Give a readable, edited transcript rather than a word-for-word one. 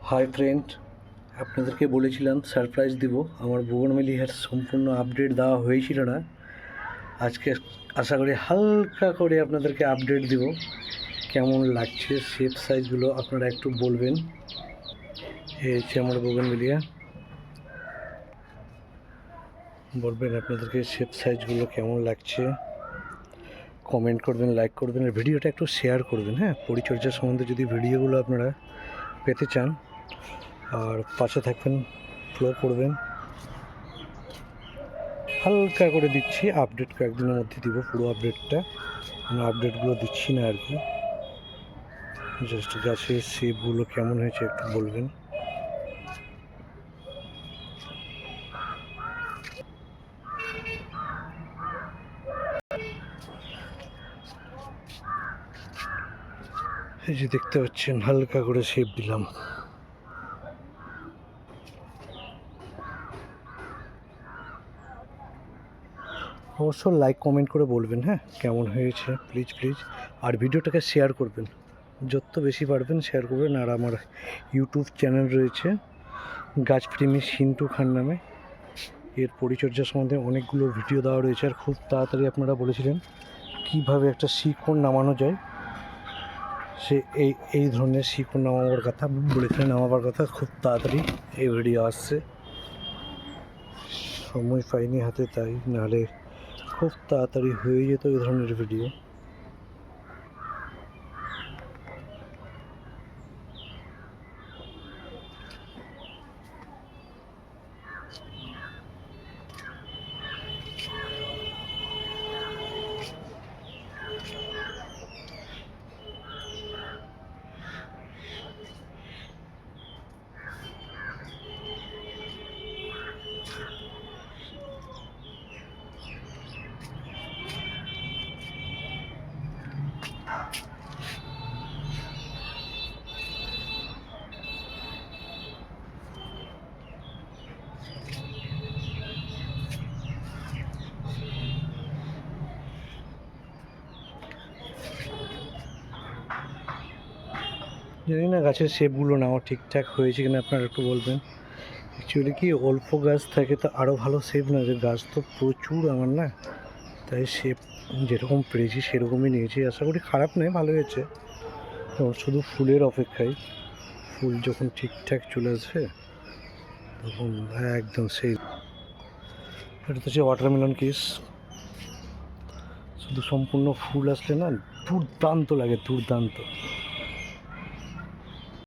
Hi friend, আপনাদেরকে বলেছিলাম surprise দিব। আমার বোগনভেলিয়ার সম্পূর্ণ আপডেট দেওয়া হয়েছিল না। আজকে আশা করি হালকা করে আপনাদেরকে আপডেট দিব। কেমন লাগছে শেপ সাইজগুলো আপনারা একটু বলবেন। এই হচ্ছে আমার বোগনভেলিয়া, বলবেন আপনাদেরকে শেপ সাইজগুলো কেমন লাগছে। কমেন্ট করবেন, লাইক করবেন, আর ভিডিওটা একটু শেয়ার করবেন। হ্যাঁ, পরিচর্যা সম্বন্ধে যদি ভিডিওগুলো আপনারা পেতে চান, আর পাশে থাকবেন, ফলো করবেন। হালকা করে দিচ্ছি, আপডেট কয়েকদিনের মধ্যে দিব পুরো আপডেটটা। আমি আপডেটগুলো দিচ্ছি না আর কি, জাস্ট গাছের শেপগুলো কেমন হয়েছে একটু বলবেন। এই যে দেখতে পাচ্ছেন হালকা করে শেপ দিলাম। অবশ্য লাইক কমেন্ট করে বলবেন, হ্যাঁ কেমন হয়েছে প্লিজ প্লিজ। আর ভিডিওটাকে শেয়ার করবেন, যত বেশি পারবেন শেয়ার করবেন। আর আমার ইউটিউব চ্যানেল রয়েছে গাছপ্রেমী সিন্টু খান নামে, এর পরিচর্যা সম্বন্ধে অনেকগুলো ভিডিও দেওয়া রয়েছে। আর খুব তাড়াতাড়ি আপনারা বলেছিলেন কীভাবে একটা শিকড় নামানো যায়, সে এই ধরনের শিকড় নামাবার কথা বলেছিলেন। নামাবার কথা খুব তাড়াতাড়ি এই ভিডিও আসছে। সময় পাইনি হাতে, তাই নাহলে খুব তাড়াতাড়ি হয়ে যেত এই ধরনের ভিডিও। জানি না গাছের শেপগুলো নেওয়া ঠিকঠাক হয়েছে কিনা, আপনারা একটু বলবেন। অ্যাকচুয়ালি কি অল্প গাছ থাকে তো আরও ভালো শেপ না, যে গাছ তো প্রচুর আমার না, তাই শেপ যেরকম পেরেছি সেরকমই নিয়েছি। আশা করি খারাপ নয়, ভালো হয়েছে। শুধু ফুলের অপেক্ষায়, ফুল যখন ঠিকঠাক চলে আসবে তখন একদম সেই। এটা তো হচ্ছে ওয়াটারমেলন কিস, শুধু সম্পূর্ণ ফুল আসলে না দুর্দান্ত লাগে, দুর্দান্ত।